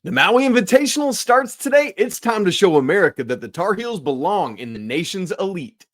The Maui Invitational starts today. It's time to show America that the Tar Heels belong in the nation's elite.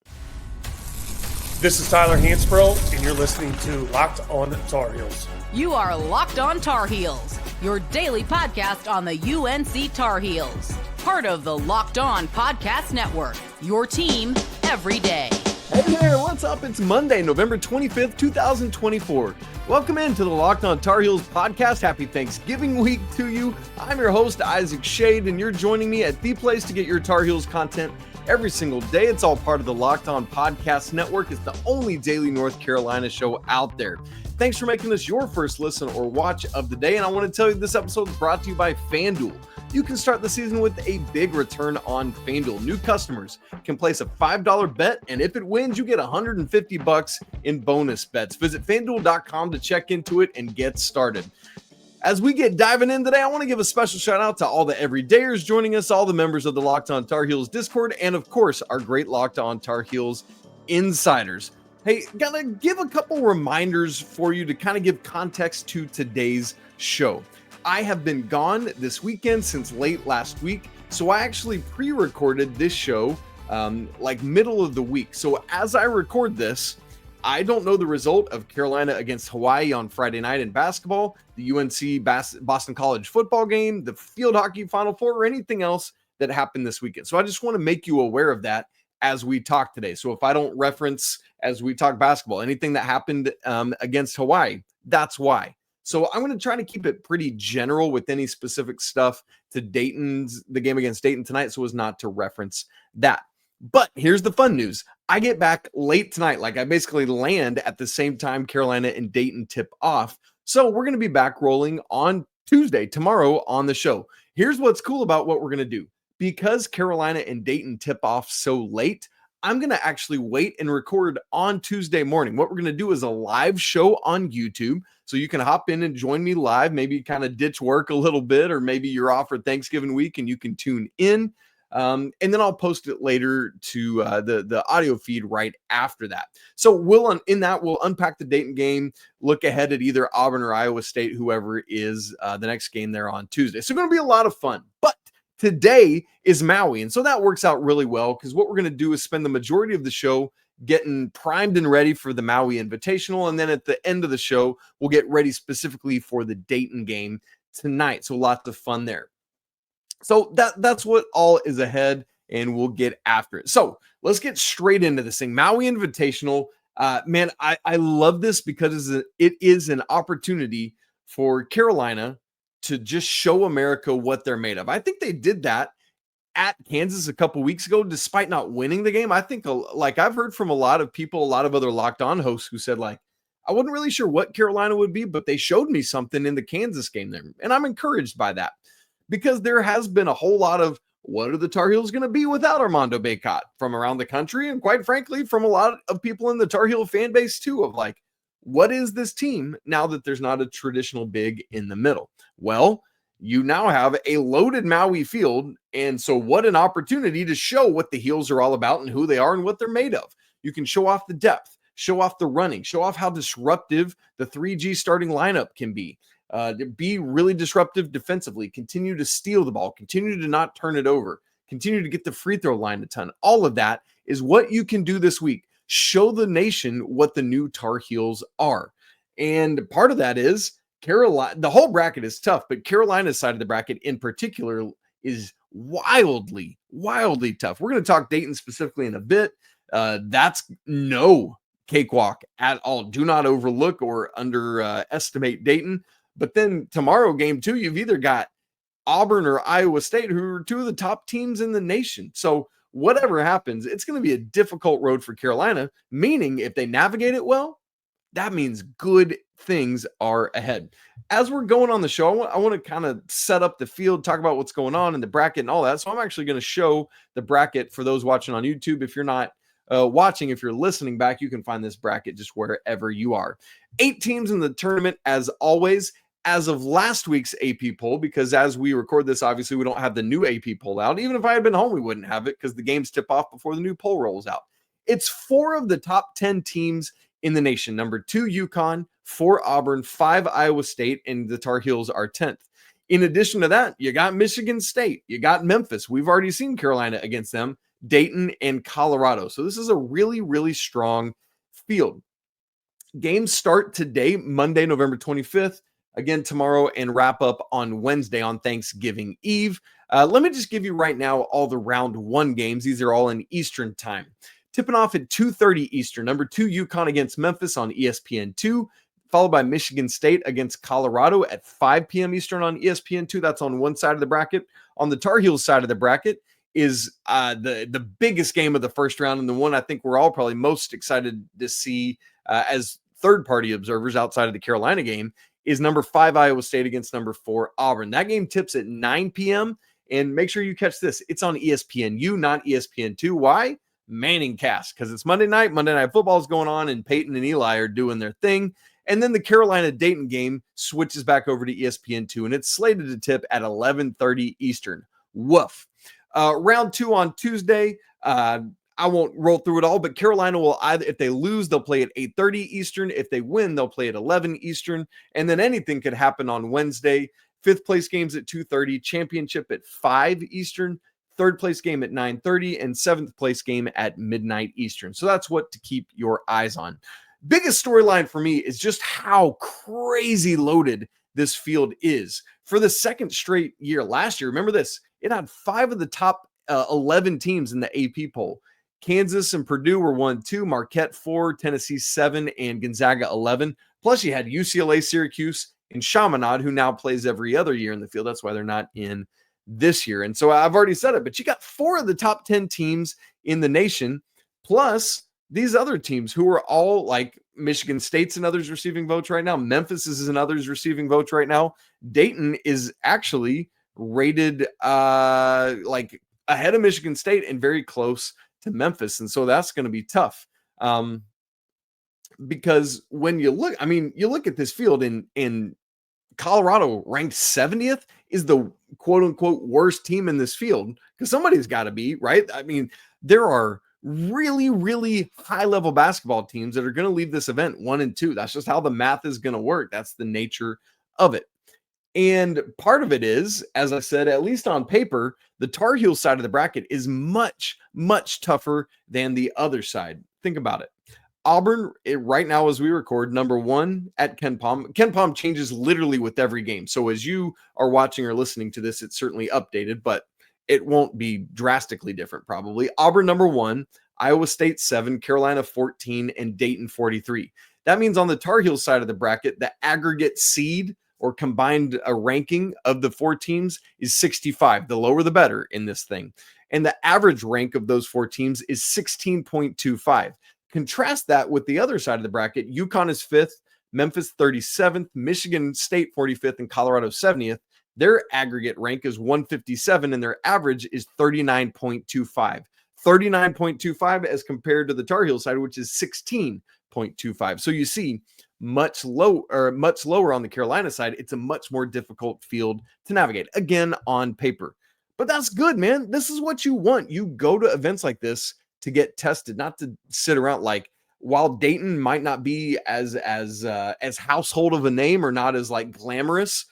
This is Tyler Hansbrough, and you're listening to Locked On Tar Heels. You are Locked On Tar Heels, your daily podcast on the UNC Tar Heels. Part of the Locked On Podcast Network, your team every day. Hey there, what's up? It's Monday, November 25th, 2024. Welcome into the Locked On Tar Heels podcast. Happy Thanksgiving week to you. I'm your host, Isaac Schade, and you're joining me at the place to get your Tar Heels content every single day. It's all part of the Locked On Podcast Network. It's the only daily North Carolina show out there. Thanks for making this your first listen or watch of the day. And I want to tell you this episode is brought to you by FanDuel. You can start the season with a big return on FanDuel. New customers can place a $5 bet, and if it wins, you get $150 in bonus bets. Visit FanDuel.com to check into it and get started. As we get diving in today, I want to give a special shout out to all the everydayers joining us, all the members of the Locked On Tar Heels Discord, and of course, our great Locked On Tar Heels insiders. Hey, gotta give a couple reminders for you to kind of give context to today's show. I have been gone this weekend since late last week, so I actually pre-recorded this show like middle of the week. So as I record this, I don't know the result of Carolina against Hawaii on Friday night in basketball, the UNC Boston College football game, the field hockey Final Four, or anything else that happened this weekend. So I just want to make you aware of that as we talk today. So if I don't reference, as we talk basketball, anything that happened against Hawaii, that's why. So I'm going to try to keep it pretty general with any specific stuff to the game against Dayton tonight, so as not to reference that. But here's the fun news. I get back late tonight. Like, I basically land at the same time Carolina and Dayton tip off. So we're going to be back rolling on Tuesday, tomorrow on the show. Here's what's cool about what we're going to do. Because Carolina and Dayton tip off so late, I'm going to actually wait and record on Tuesday morning. What we're going to do is a live show on YouTube. So you can hop in and join me live, maybe kind of ditch work a little bit, or maybe you're off for Thanksgiving week and you can tune in. And then I'll post it later to the audio feed right after that. So we'll unpack the Dayton game, look ahead at either Auburn or Iowa State, whoever is the next game there on Tuesday. So it's going to be a lot of fun. But today is Maui, and so that works out really well because what we're going to do is spend the majority of the show getting primed and ready for the Maui Invitational, and then at the end of the show, we'll get ready specifically for the Dayton game tonight. So lots of fun there. So that's what all is ahead, and we'll get after it. So let's get straight into this thing. Maui Invitational, man, I love this because it is an opportunity for Carolina to just show America what they're made of. I think they did that at Kansas a couple weeks ago, despite not winning the game. I think, like, I've heard from a lot of people, a lot of other Locked On hosts who said, like, I wasn't really sure what Carolina would be, but they showed me something in the Kansas game there. And I'm encouraged by that because there has been a whole lot of what are the Tar Heels going to be without Armando Bacot from around the country. And quite frankly, from a lot of people in the Tar Heel fan base too, of like, what is this team now that there's not a traditional big in the middle? Well, you now have a loaded Maui field. And so what an opportunity to show what the Heels are all about and who they are and what they're made of. You can show off the depth, show off the running, show off how disruptive the 3G starting lineup can be really disruptive defensively, continue to steal the ball, continue to not turn it over, continue to get the free throw line a ton. All of that is what you can do this week. Show the nation what the new Tar Heels are. And part of that is Carolina. The whole bracket is tough, but Carolina's side of the bracket in particular is wildly, wildly tough. We're going to talk Dayton specifically in a bit. That's no cakewalk at all. Do not overlook or underestimate Dayton. But then tomorrow, game 2, you've either got Auburn or Iowa State, who are two of the top teams in the nation. So whatever happens, it's going to be a difficult road for Carolina, meaning if they navigate it well, that means good things are ahead. As we're going on the show, I want to kind of set up the field, talk about what's going on in the bracket and all that. So I'm actually going to show the bracket for those watching on YouTube. If you're not watching, if you're listening back, you can find this bracket just wherever you are. 8 teams in the tournament, as always. As of last week's AP poll, because as we record this, obviously we don't have the new AP poll out. Even if I had been home, we wouldn't have it because the games tip off before the new poll rolls out. It's 4 of the top 10 teams in the nation. Number 2, UConn, 4 Auburn, 5 Iowa State, and the Tar Heels are 10th. In addition to that, you got Michigan State, you got Memphis. We've already seen Carolina against them, Dayton and Colorado. So this is a really, really strong field. Games start today, Monday, November 25th, again tomorrow, and wrap up on Wednesday on Thanksgiving Eve. Let me just give you right now all the round one games. These are all in Eastern time. Tipping off at 2:30 Eastern, number 2 UConn against Memphis on ESPN2, followed by Michigan State against Colorado at 5 p.m. Eastern on ESPN2. That's on one side of the bracket. On the Tar Heels side of the bracket is the biggest game of the first round, and the one I think we're all probably most excited to see as third-party observers outside of the Carolina game, is number 5 Iowa State against number 4 Auburn. That game tips at 9 p.m., and make sure you catch this. It's on ESPNU, not ESPN2. Why? Manning cast, because it's Monday night. Monday Night Football is going on, and Peyton and Eli are doing their thing. And then the Carolina-Dayton game switches back over to ESPN2, and it's slated to tip at 11:30 Eastern. Woof. Round 2 on Tuesday. I won't roll through it all, but Carolina will either, if they lose, they'll play at 8:30 Eastern. If they win, they'll play at 11 Eastern. And then anything could happen on Wednesday. 5th place games at 2:30, championship at 5 Eastern, 3rd place game at 9:30, and 7th place game at midnight Eastern. So that's what to keep your eyes on. Biggest storyline for me is just how crazy loaded this field is. For the second straight year, last year, remember this, it had 5 of the top 11 teams in the AP poll. Kansas and Purdue were 1, 2, Marquette 4, Tennessee 7, and Gonzaga 11. Plus, you had UCLA, Syracuse, and Chaminade, who now plays every other year in the field. That's why they're not in this year. And so I've already said it, but you got 4 of the top 10 teams in the nation, plus these other teams who are all like Michigan State's and others receiving votes right now. Memphis is and others receiving votes right now. Dayton is actually rated like ahead of Michigan State and very close to Memphis. And so that's going to be tough. Because when you look, I mean, you look at this field in Colorado ranked 70th is the quote unquote worst team in this field, because somebody's got to be, right? I mean, there are really, really high level basketball teams that are going to leave this event 1 and 2. That's just how the math is going to work. That's the nature of it. And part of it is, as I said, at least on paper, the Tar Heels side of the bracket is much, much tougher than the other side. Think about it. Auburn, right now as we record, number 1 at Ken Palm. Ken Palm changes literally with every game. So as you are watching or listening to this, it's certainly updated, but it won't be drastically different probably. Auburn number 1, Iowa State 7, Carolina 14, and Dayton 43. That means on the Tar Heels side of the bracket, the aggregate seed or combined ranking of the 4 teams is 65. The lower the better in this thing. And the average rank of those 4 teams is 16.25. Contrast that with the other side of the bracket. UConn is 5th, Memphis 37th, Michigan State 45th, and Colorado 70th. Their aggregate rank is 157, and their average is 39.25. 39.25 as compared to the Tar Heel side, which is 16.25. So you see, much lower on the Carolina side. It's a much more difficult field to navigate, again, on paper. But that's good, man. This is what you want. You go to events like this to get tested, not to sit around. Like, while Dayton might not be as household of a name or not as like glamorous,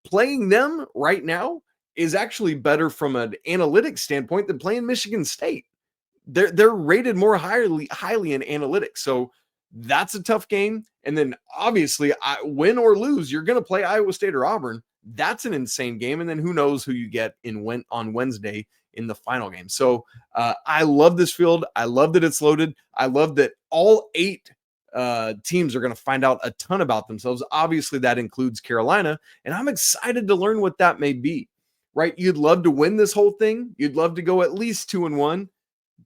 playing them right now is actually better from an analytics standpoint than playing Michigan State. They're rated more highly in analytics. So that's a tough game. And then obviously, win or lose, you're going to play Iowa State or Auburn. That's an insane game. And then who knows who you get on Wednesday in the final game. So I love this field. I love that it's loaded. I love that all 8 teams are going to find out a ton about themselves. Obviously, that includes Carolina. And I'm excited to learn what that may be, right? You'd love to win this whole thing. You'd love to go at least 2-1.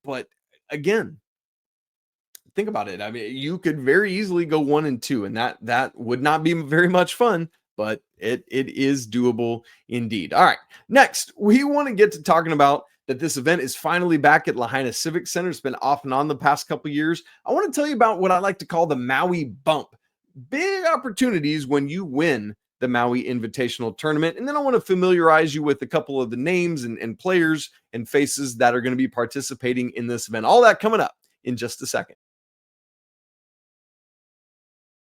But again, think about it. I mean, you could very easily go 1-2, and that would not be very much fun, but it is doable indeed. All right, next, we want to get to talking about that this event is finally back at Lahaina Civic Center. It's been off and on the past couple of years. I want to tell you about what I like to call the Maui Bump. Big opportunities when you win the Maui Invitational Tournament. And then I want to familiarize you with a couple of the names and players and faces that are going to be participating in this event. All that coming up in just a second.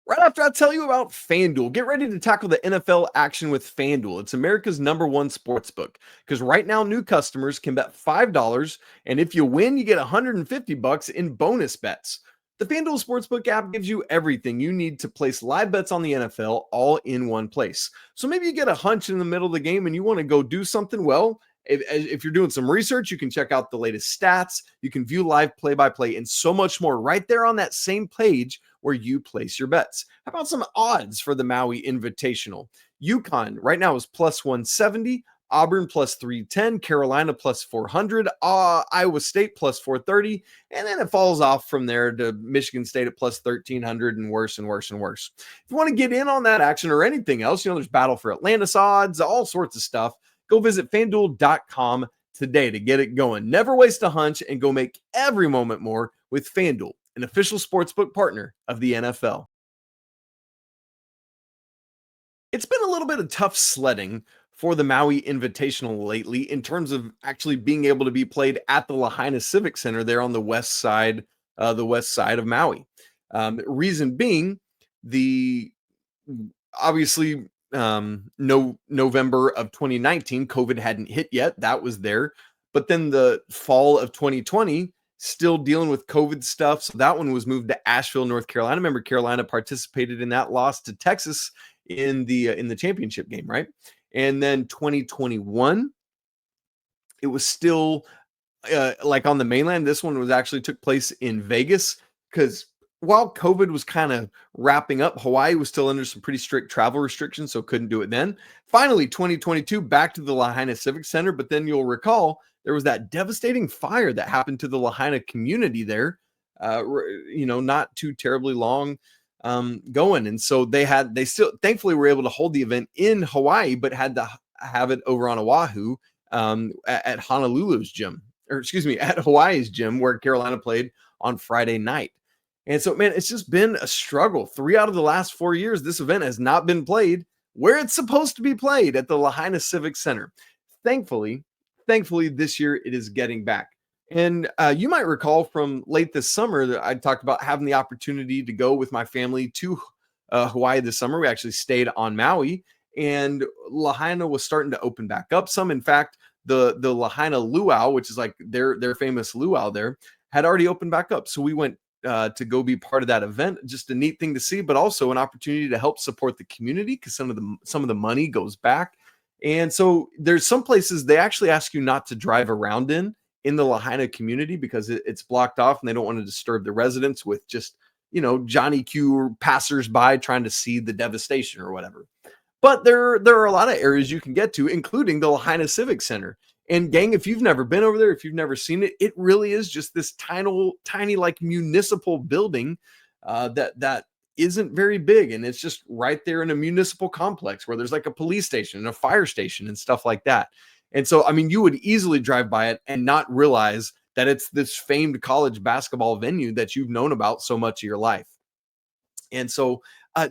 Right after I tell you about FanDuel, get ready to tackle the NFL action with FanDuel. It's America's #1 sports book because right now new customers can bet $5, and if you win, you get $150 in bonus bets. The FanDuel Sportsbook app gives you everything you need to place live bets on the NFL all in one place. So maybe you get a hunch in the middle of the game and you want to go do something. Well, if you're doing some research, you can check out the latest stats, you can view live play-by-play, and so much more right there on that same page where you place your bets. How about some odds for the Maui Invitational? UConn right now is plus 170, Auburn plus 310, Carolina plus 400, Iowa State plus 430, and then it falls off from there to Michigan State at plus 1300 and worse and worse and worse. If you want to get in on that action or anything else, there's Battle for Atlantis odds, all sorts of stuff. Go visit FanDuel.com today to get it going. Never waste a hunch and go make every moment more with FanDuel, an official sportsbook partner of the NFL. It's been a little bit of tough sledding for the Maui Invitational lately in terms of actually being able to be played at the Lahaina Civic Center there on the west side of Maui. Reason being, the obviously November of 2019, COVID hadn't hit yet. That was there. But then the fall of 2020, still dealing with COVID stuff. So that one was moved to Asheville, North Carolina. Remember, Carolina participated in that loss to Texas in the championship game, right? And then 2021, it was still like on the mainland. This one was actually took place in Vegas because while COVID was kind of wrapping up, Hawaii was still under some pretty strict travel restrictions, so couldn't do it then. Finally, 2022, back to the Lahaina Civic Center, but then you'll recall there was that devastating fire that happened to the Lahaina community there, not too terribly long going. And so they still thankfully were able to hold the event in Hawaii, but had to have it over on Oahu at Honolulu's gym, at Hawaii's gym where Carolina played on Friday night. And so, man, it's just been a struggle. 3 out of the last 4 years, this event has not been played where it's supposed to be played, at the Lahaina Civic Center. Thankfully, this year it is getting back. And you might recall from late this summer that I talked about having the opportunity to go with my family to Hawaii this summer. We actually stayed on Maui, and Lahaina was starting to open back up some. In fact, the Lahaina luau, which is like their famous luau there, had already opened back up. So we went to go be part of that event. Just a neat thing to see, but also an opportunity to help support the community because some of the money goes back. And so there's some places they actually ask you not to drive around in the Lahaina community because it's blocked off and they don't want to disturb the residents with just, Johnny Q passersby trying to see the devastation or whatever. But there are a lot of areas you can get to, including the Lahaina Civic Center. And gang, if you've never been over there, if you've never seen it, it really is just this tiny like municipal building that isn't very big. And it's just right there in a municipal complex where there's like a police station and a fire station and stuff like that. And so, I mean, you would easily drive by it and not realize that it's this famed college basketball venue that you've known about so much of your life. And so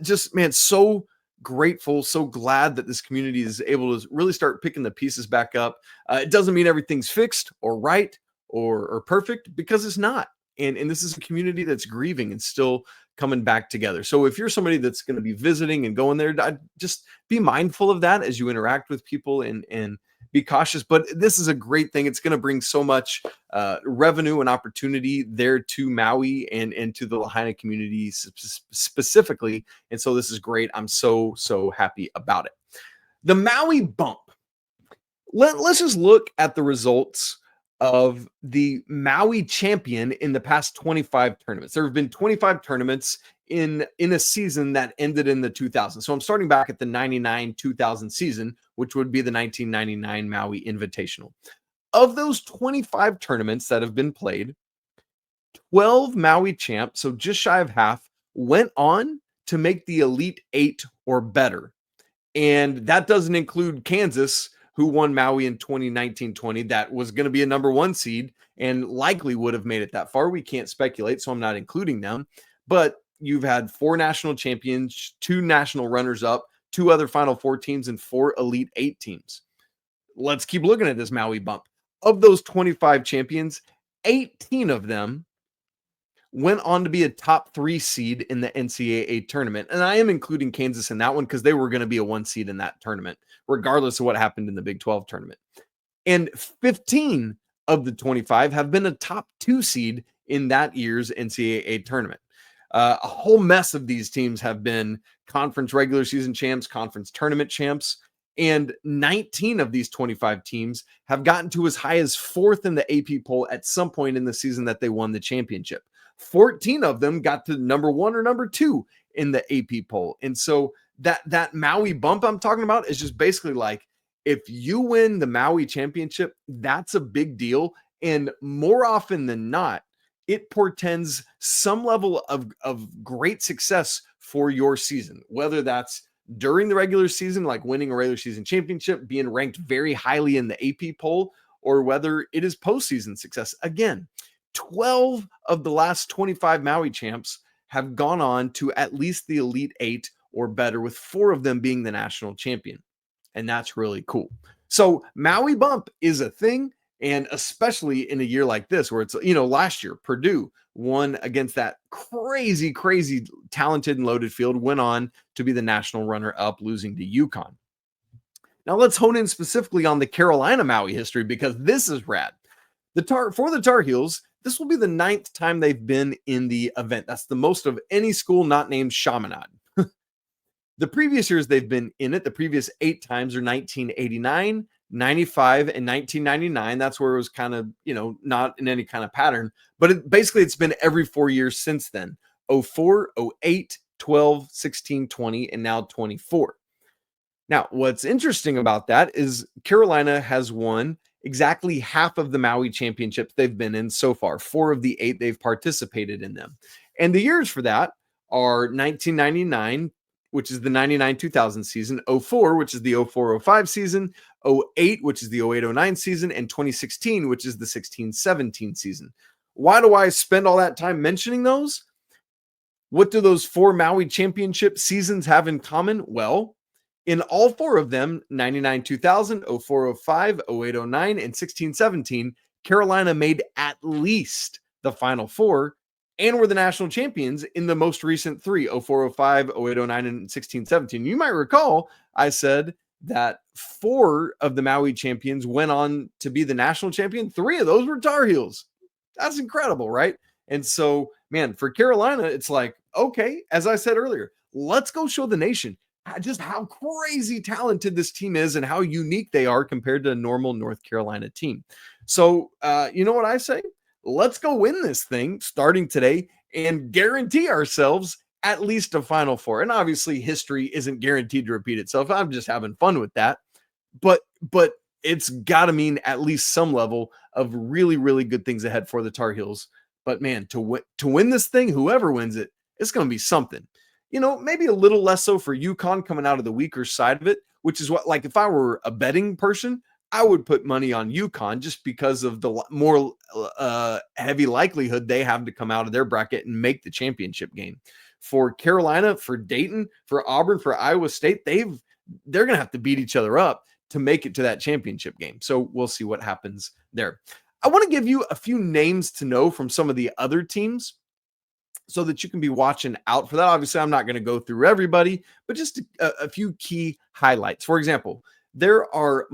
just, man, so grateful, so glad that this community is able to really start picking the pieces back up. It doesn't mean everything's fixed or right or perfect, because it's not. And this is a community that's grieving and still coming back together. So if you're somebody that's going to be visiting and going there, just be mindful of that as you interact with people and be cautious. But this is a great thing. It's going to bring so much revenue and opportunity there to Maui and to the Lahaina community specifically. And so this is great. I'm so happy about it. The Maui bump. Let's just look at the results of the Maui champion in the past 25 tournaments. There have been 25 tournaments in a season that ended in the 2000s. So I'm starting back at the 99-2000 season, which would be the 1999 Maui Invitational. Of those 25 tournaments that have been played, 12 Maui champs, so just shy of half, went on to make the Elite Eight or better. And that doesn't include Kansas, who won Maui in 2019-20. That was going to be a number 1 seed and likely would have made it that far. We can't speculate, so I'm not including them. But you've had 4 national champions, 2 national runners-up, 2 other Final Four teams, and 4 Elite Eight teams. Let's keep looking at this Maui bump. Of those 25 champions, 18 of them went on to be a top 3 seed in the NCAA tournament. And I am including Kansas in that one because they were going to be a 1 seed in that tournament, regardless of what happened in the Big 12 tournament. And 15 of the 25 have been a top 2 seed in that year's NCAA tournament. A whole mess of these teams have been conference regular season champs, conference tournament champs, and 19 of these 25 teams have gotten to as high as 4th in the AP poll at some point in the season that they won the championship. 14 of them got to number 1 or number 2 in the AP poll. And so that Maui bump I'm talking about is just basically like, if you win the Maui championship, that's a big deal. And more often than not, it portends some level of great success for your season, whether that's during the regular season, like winning a regular season championship, being ranked very highly in the AP poll, or whether it is postseason success. Again, 12 of the last 25 Maui champs have gone on to at least the Elite 8 or better, with 4 of them being the national champion. And that's really cool. So Maui bump is a thing. And especially in a year like this, where it's, last year, Purdue won against that crazy, crazy talented and loaded field, went on to be the national runner-up, losing to UConn. Now let's hone in specifically on the Carolina Maui history, because this is rad. For the Tar Heels, this will be the 9th time they've been in the event. That's the most of any school not named Chaminade. The previous years they've been in it, the previous 8 times are 1989, 95, and 1999. That's where it was kind of, not in any kind of pattern, but it's been every 4 years since then. 04, 08, 12, 16, 20, and now 24. Now, what's interesting about that is Carolina has won exactly half of the Maui championships they've been in so far. 4 of the 8 they've participated in them. And the years for that are 1999, which is the 99-2000 season, 04, which is the 04-05 season, 08, which is the 08-09 season, and 2016, which is the 16-17 season. Why do I spend all that time mentioning those? What do those 4 Maui championship seasons have in common? Well, in all 4 of them, 99-2000, 04-05, 08-09, and 16-17, Carolina made at least the Final Four and were the national champions in the most recent 3, 04-05, 08-09, and 16-17. You might recall I said that 4 of the Maui champions went on to be the national champion. 3 of those were Tar Heels. That's incredible, right? And so, man, for Carolina, it's like, okay, as I said earlier, let's go show the nation just how crazy talented this team is and how unique they are compared to a normal North Carolina team. So, you know what I say? Let's go win this thing starting today and guarantee ourselves at least a Final Four. And obviously history isn't guaranteed to repeat itself. I'm just having fun with that. But it's got to mean at least some level of really, really good things ahead for the Tar Heels. But man, to win this thing, whoever wins it, it's going to be something. Maybe a little less so for UConn coming out of the weaker side of it, which is what, like, if I were a betting person, I would put money on UConn just because of the more heavy likelihood they have to come out of their bracket and make the championship game. For Carolina, for Dayton, for Auburn, for Iowa State, they're going to have to beat each other up to make it to that championship game. So we'll see what happens there. I want to give you a few names to know from some of the other teams so that you can be watching out for that. Obviously, I'm not going to go through everybody, but just a few key highlights. For example, there are,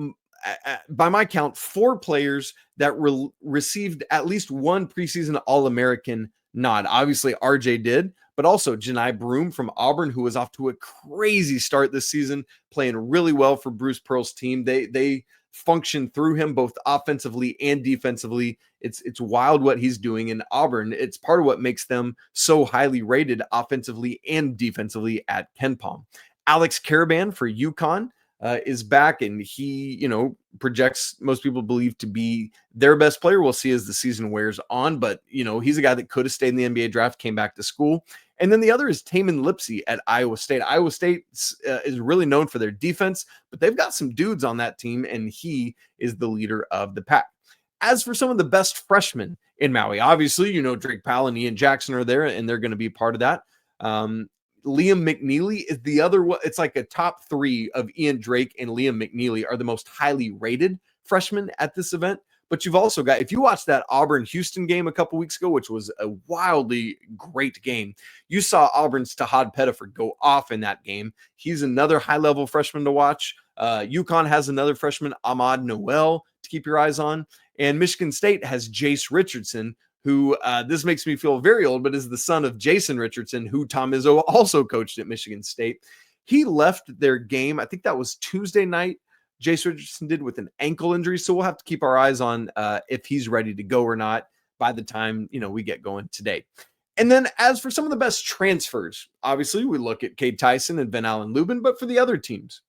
by my count, 4 players that received at least one preseason All-American nod. Obviously, RJ did, but also Janai Broom from Auburn, who was off to a crazy start this season, playing really well for Bruce Pearl's team. They function through him both offensively and defensively. It's wild what he's doing in Auburn. It's part of what makes them so highly rated offensively and defensively at KenPom. Alex Caravan for UConn is back, and he, projects, most people believe, to be their best player. We'll see as the season wears on, but, he's a guy that could have stayed in the NBA draft, came back to school. And then the other is Tamin Lipsey at Iowa State. Iowa State is really known for their defense, but they've got some dudes on that team, and he is the leader of the pack. As for some of the best freshmen in Maui, obviously, Drake Powell and Ian Jackson are there, and they're going to be part of that. Liam McNeely is the other one. It's like a top 3 of Ian Drake and Liam McNeely are the most highly rated freshmen at this event. But you've also got, if you watched that Auburn-Houston game a couple weeks ago, which was a wildly great game, you saw Auburn's Tahad Pettiford go off in that game. He's another high-level freshman to watch. UConn has another freshman, Ahmad Noel, to keep your eyes on. And Michigan State has Jace Richardson, who this makes me feel very old, but is the son of Jason Richardson, who Tom Izzo also coached at Michigan State. He left their game, I think that was Tuesday night, Jace Richardson did, with an ankle injury. So we'll have to keep our eyes on if he's ready to go or not by the time, we get going today. And then as for some of the best transfers, obviously we look at Cade Tyson and Van Allen Lubin, but for the other teams,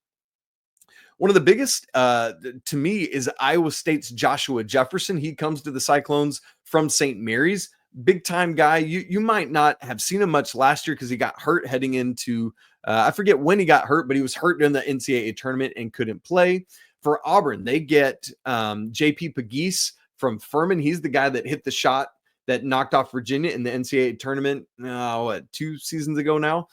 one of the biggest to me is Iowa State's Joshua Jefferson. He comes to the Cyclones from St. Mary's. Big time guy. You might not have seen him much last year because he got hurt heading into, I forget when he got hurt, but he was hurt during the NCAA tournament and couldn't play. For Auburn, they get JP Pegues from Furman. He's the guy that hit the shot that knocked off Virginia in the NCAA tournament, 2 seasons ago now.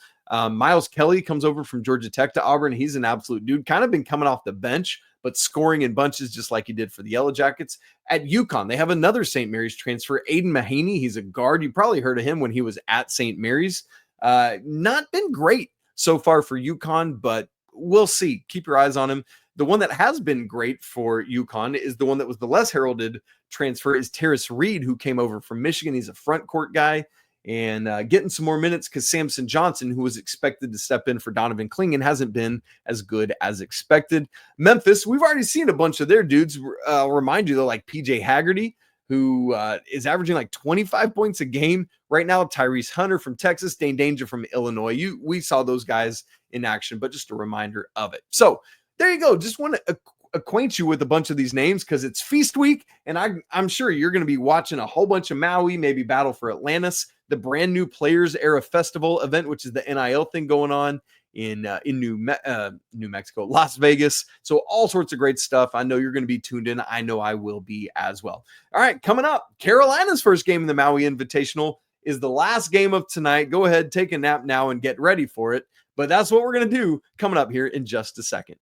Miles Kelly comes over from Georgia Tech to Auburn. He's an absolute dude, kind of been coming off the bench, but scoring in bunches just like he did for the Yellow Jackets. At UConn, they have another St. Mary's transfer, Aiden Mahaney. He's a guard. You probably heard of him when he was at St. Mary's. Not been great so far for UConn, but we'll see. Keep your eyes on him. The one that has been great for UConn is the one that was the less heralded transfer is Terrace Reed, who came over from Michigan. He's a front court guy. And getting some more minutes because Samson Johnson, who was expected to step in for Donovan Clingan, hasn't been as good as expected. Memphis, we've already seen a bunch of their dudes. I'll remind you, though, like PJ Haggerty, who is averaging like 25 points a game right now. Tyrese Hunter from Texas, Dane Danger from Illinois. We saw those guys in action, but just a reminder of it. So there you go. Just want to acquaint you with a bunch of these names because it's feast week, and I'm sure you're going to be watching a whole bunch of Maui, maybe Battle for Atlantis, the brand new Players Era Festival event, which is the NIL thing going on in New Mexico, Las Vegas. So all sorts of great stuff. I know you're going to be tuned in. I know I will be as well. All right, coming up, Carolina's first game in the Maui Invitational is the last game of tonight. Go ahead, take a nap now and get ready for it. But that's what we're going to do coming up here in just a second.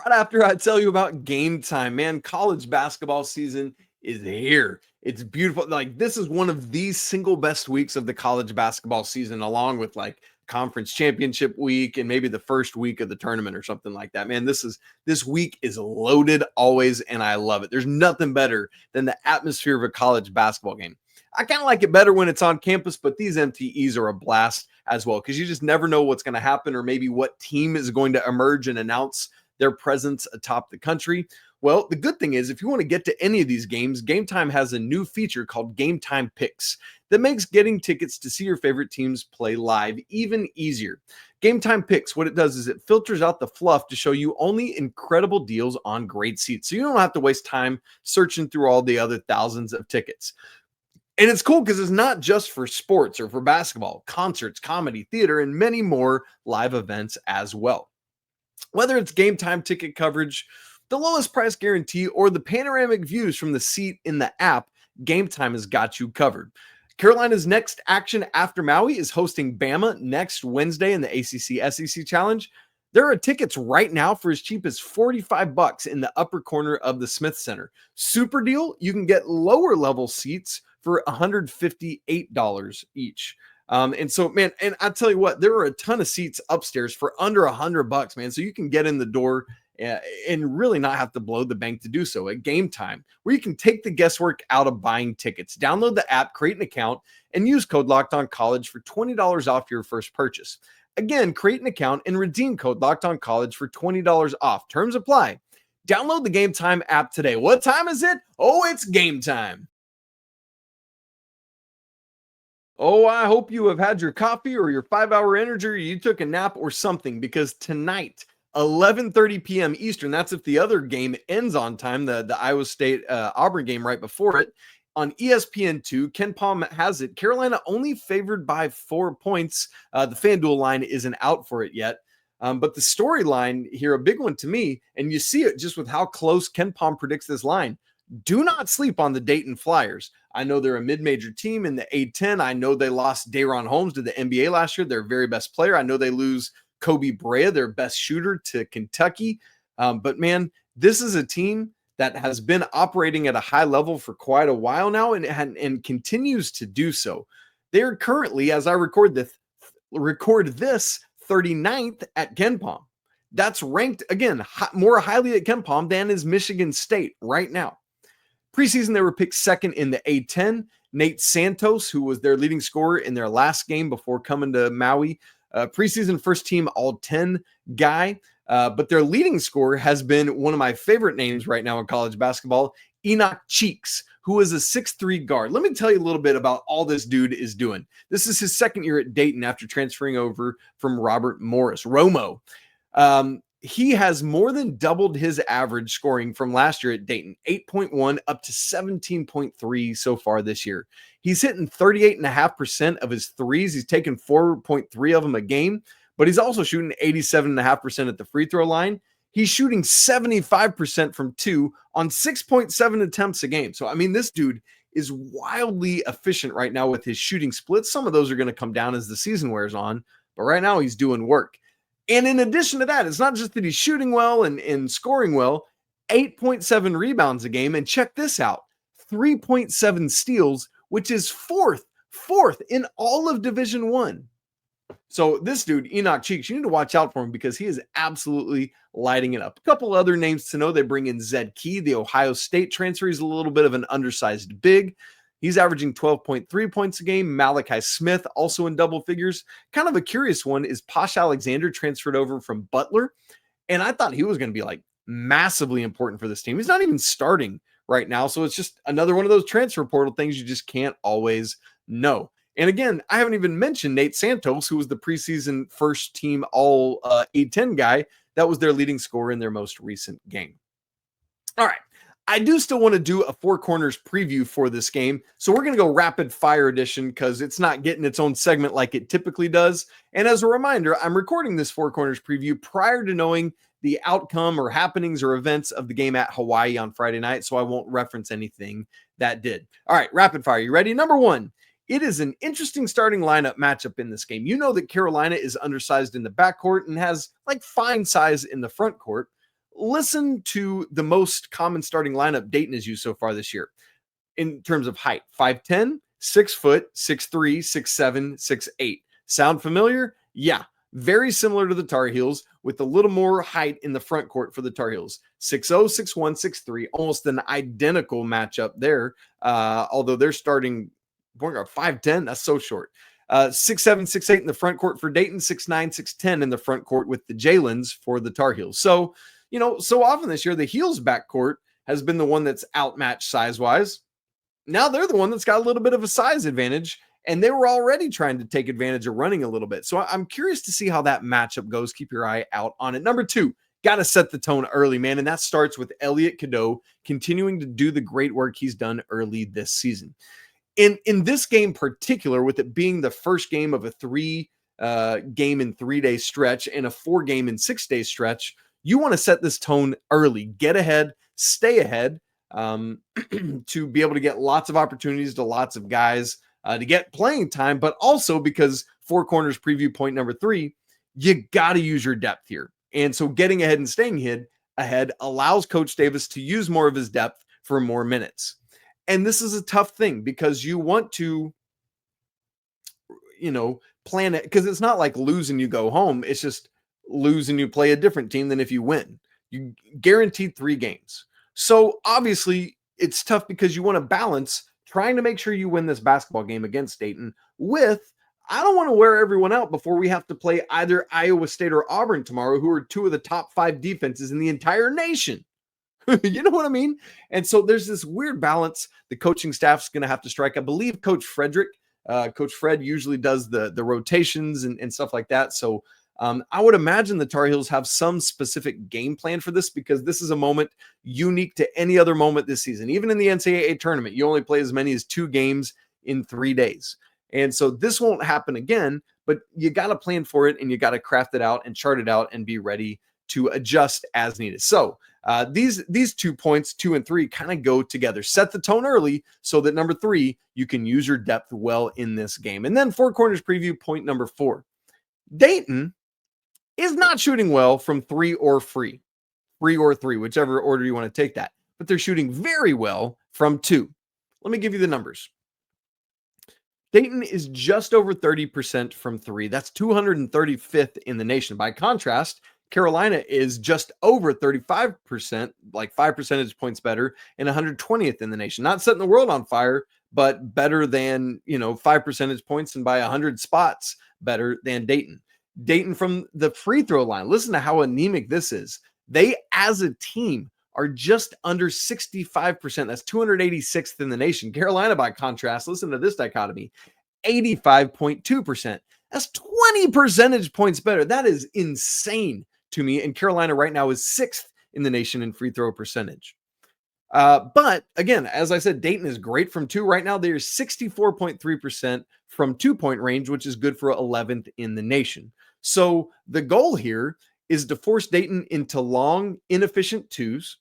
Right after I tell you about game time, man, college basketball season is here. It's beautiful. Like, this is one of the single best weeks of the college basketball season, along with like conference championship week and maybe the first week of the tournament or something like that. Man, this week is loaded always, and I love it. There's nothing better than the atmosphere of a college basketball game. I kind of like it better when it's on campus, but these MTEs are a blast as well because you just never know what's going to happen or maybe what team is going to emerge and announce their presence atop the country. Well, the good thing is if you want to get to any of these games, Game Time has a new feature called Game Time Picks that makes getting tickets to see your favorite teams play live even easier. Game Time Picks, what it does is it filters out the fluff to show you only incredible deals on great seats. So you don't have to waste time searching through all the other thousands of tickets. And it's cool because it's not just for sports or for basketball, concerts, comedy, theater, and many more live events as well. Whether it's game time ticket coverage, the lowest price guarantee, or the panoramic views from the seat in the app, Game Time has got you covered. Carolina's next action after Maui is hosting Bama next Wednesday in the ACC-SEC Challenge. There are tickets right now for as cheap as $45 in the upper corner of the Smith Center. Super deal, you can get lower level seats for $158 each. And so, man, and I tell you what, there are a ton of seats upstairs for under $100, man. So you can get in the door and really not have to blow the bank to do so at Game Time, where you can take the guesswork out of buying tickets. Download the app, create an account, and use code LOCKEDONCollege for $20 off your first purchase. Again, create an account and redeem code LOCKEDONCollege for $20 off. Terms apply. Download the Game Time app today. What time is it? Oh, it's game time. Oh, I hope you have had your coffee or your 5-hour energy, or you took a nap or something, because tonight, 11:30 p.m. Eastern, that's if the other game ends on time, the Iowa State Auburn game right before it, on ESPN2, Ken Palm has it. Carolina only favored by 4 points. The FanDuel line isn't out for it yet. But the storyline here, a big one to me, and you see it just with how close Ken Palm predicts this line. Do not sleep on the Dayton Flyers. I know they're a mid-major team in the A-10. I know they lost Day'Ron Holmes to the NBA last year, their very best player. I know they lose Kobe Brea, their best shooter, to Kentucky. But man, This is a team that has been operating at a high level for quite a while now and continues to do so. They're currently, as I record this, 39th at KenPom. That's ranked, again, more highly at KenPom than is Michigan State right now. Preseason, they were picked second in the A10. Nate Santos, who was their leading scorer in their last game before coming to Maui, preseason first team All-10 guy. But their leading scorer has been one of my favorite names right now in college basketball, Enoch Cheeks, who is a 6'3" guard. Let me tell you a little bit about all this dude is doing. This is his second year at Dayton after transferring over from Robert Morris, Romo. He has more than doubled his average scoring from last year at Dayton, 8.1 up to 17.3 so far this year. He's hitting 38.5% of his threes. He's taken 4.3 of them a game, but he's also shooting 87.5% at the free throw line. He's shooting 75% from two on 6.7 attempts a game. So, I mean, this dude is wildly efficient right now with his shooting splits. Some of those are going to come down as the season wears on, but right now he's doing work. And in addition to that, it's not just that he's shooting well and scoring well, 8.7 rebounds a game. And check this out, 3.7 steals, which is fourth in all of Division I. So this dude, Enoch Cheeks, you need to watch out for him because he is absolutely lighting it up. A couple other names to know. They bring in Zed Key, the Ohio State transfer. He's a little bit of an undersized big. He's averaging 12.3 points a game. Malachi Smith, also in double figures. Kind of a curious one is Posh Alexander, transferred over from Butler. And I thought he was going to be like massively important for this team. He's not even starting right now. So it's just another one of those transfer portal things you just can't always know. And again, I haven't even mentioned Nate Santos, who was the preseason first team all A10 guy. That was their leading scorer in their most recent game. All right. I do still want to do a Four Corners preview for this game. So we're going to go rapid fire edition because it's not getting its own segment like it typically does. And as a reminder, I'm recording this Four Corners preview prior to knowing the outcome or happenings or events of the game at Hawaii on Friday night. So I won't reference anything that did. All right, rapid fire. You ready? Number one, it is an interesting starting lineup matchup in this game. You know that Carolina is undersized in the backcourt and has like fine size in the front court. Listen to the most common starting lineup Dayton has used so far this year in terms of height. 5'10", 6 foot, 6'3", 6'7", 6'8". Sound familiar? Yeah. Very similar to the Tar Heels with a little more height in the front court for the Tar Heels. 6'0", 6'1", 6'3", almost an identical matchup there. Although they're starting point guard 5'10", that's so short. 6'7", 6'8" in the front court for Dayton, 6'9", 6'10" in the front court with the Jae'lyns for the Tar Heels. So, you know, so often this year, the Heels backcourt has been the one that's outmatched size-wise. Now they're the one that's got a little bit of a size advantage, and they were already trying to take advantage of running a little bit. So I'm curious to see how that matchup goes. Keep your eye out on it. Number two, got to set the tone early, man, and that starts with Elliot Cadeau continuing to do the great work he's done early this season. In this game particular, with it being the first game of a 3-game in 3-day stretch and a 4-game in 6-day stretch, you want to set this tone early, get ahead, stay ahead to be able to get lots of opportunities to lots of guys to get playing time, but also because Four Corners preview point number 3, you got to use your depth here. And so getting ahead and staying ahead allows Coach Davis to use more of his depth for more minutes. And this is a tough thing because you want to, you know, plan it because it's not like lose and you go home. It's just lose and you play a different team than if you win. You guaranteed 3 games. So obviously it's tough because you want to balance trying to make sure you win this basketball game against Dayton with, I don't want to wear everyone out before we have to play either Iowa State or Auburn tomorrow, who are 2 of the top 5 defenses in the entire nation. You know what I mean? And so there's this weird balance the coaching staff's going to have to strike. I believe Coach Fred usually does the rotations and stuff like that. So I would imagine the Tar Heels have some specific game plan for this because this is a moment unique to any other moment this season. Even in the NCAA tournament, you only play as many as 2 games in 3 days. And so this won't happen again, but you got to plan for it and you got to craft it out and chart it out and be ready to adjust as needed. So these 2 points, 2 and 3, kind of go together. Set the tone early so that number 3, you can use your depth well in this game. And then Four Corners preview point number 4. Dayton is not shooting well from 3 or free. free or three, whichever order you want to take that. But they're shooting very well from two. Let me give you the numbers. Dayton is just over 30% from three. That's 235th in the nation. By contrast, Carolina is just over 35%, like 5 percentage points better, and 120th in the nation. Not setting the world on fire, but better than, 5 percentage points and by 100 spots better than Dayton. Dayton from the free throw line. Listen to how anemic this is. They, as a team, are just under 65%. That's 286th in the nation. Carolina, by contrast, listen to this dichotomy, 85.2%. That's 20 percentage points better. That is insane to me. And Carolina right now is 6th in the nation in free throw percentage. But again, as I said, Dayton is great from two. Right now, they're 64.3% from 2-point range, which is good for 11th in the nation. So the goal here is to force Dayton into long, inefficient twos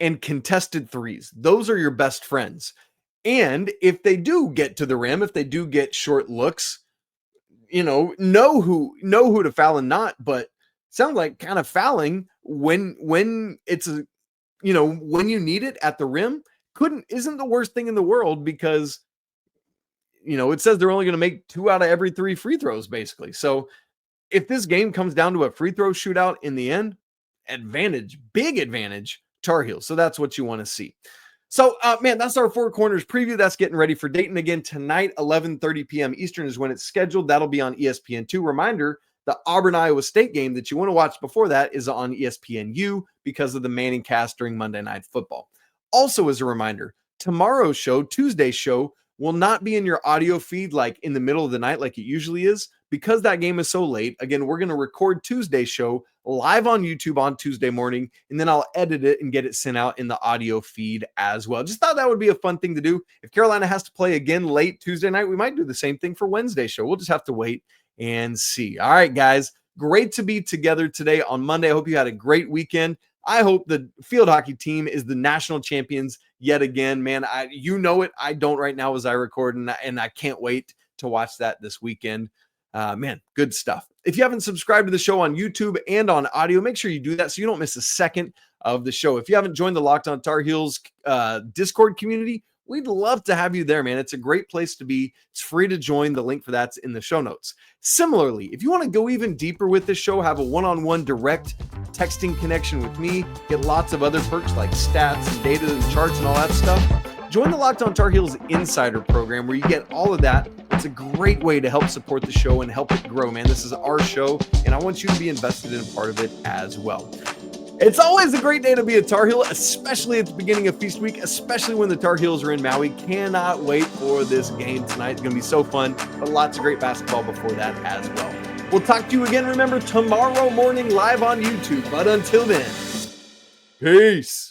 and contested threes. Those are your best friends. And if they do get to the rim, if they do get short looks, know who to foul and not, but sounds like kind of fouling when it's when you need it at the rim isn't the worst thing in the world, because it says they're only going to make 2 out of every 3 free throws basically. So if this game comes down to a free throw shootout in the end, big advantage, Tar Heels. So that's what you want to see. So, man, that's our Four Corners preview. That's getting ready for Dayton again tonight, 11:30 p.m. Eastern is when it's scheduled. That'll be on ESPN2. Reminder, the Auburn-Iowa State game that you want to watch before that is on ESPNU because of the Manning cast during Monday Night Football. Also, as a reminder, tomorrow's show, Tuesday's show, will not be in your audio feed like in the middle of the night like it usually is, because that game is so late. Again, we're going to record Tuesday's show live on YouTube on Tuesday morning, and then I'll edit it and get it sent out in the audio feed as well. Just thought that would be a fun thing to do. If Carolina has to play again late Tuesday night, we might do the same thing for Wednesday's show. We'll just have to wait and see. All right, guys, great to be together today on Monday. I hope you had a great weekend. I hope the field hockey team is the national champions yet again, man. It. I don't right now as I record, and I can't wait to watch that this weekend. Man, good stuff. If you haven't subscribed to the show on YouTube and on audio, make sure you do that so you don't miss a second of the show. If you haven't joined the Locked On Tar Heels Discord community, we'd love to have you there, man. It's a great place to be. It's free to join. The link for that's in the show notes. Similarly, if you want to go even deeper with this show, have a one-on-one direct texting connection with me, get lots of other perks like stats and data and charts and all that stuff, join the Locked On Tar Heels Insider program where you get all of that. It's a great way to help support the show and help it grow, man. This is our show, and I want you to be invested in a part of it as well. It's always a great day to be a Tar Heel, especially at the beginning of Feast Week, especially when the Tar Heels are in Maui. Cannot wait for this game tonight. It's going to be so fun, but lots of great basketball before that as well. We'll talk to you again, remember, tomorrow morning live on YouTube. But until then, peace.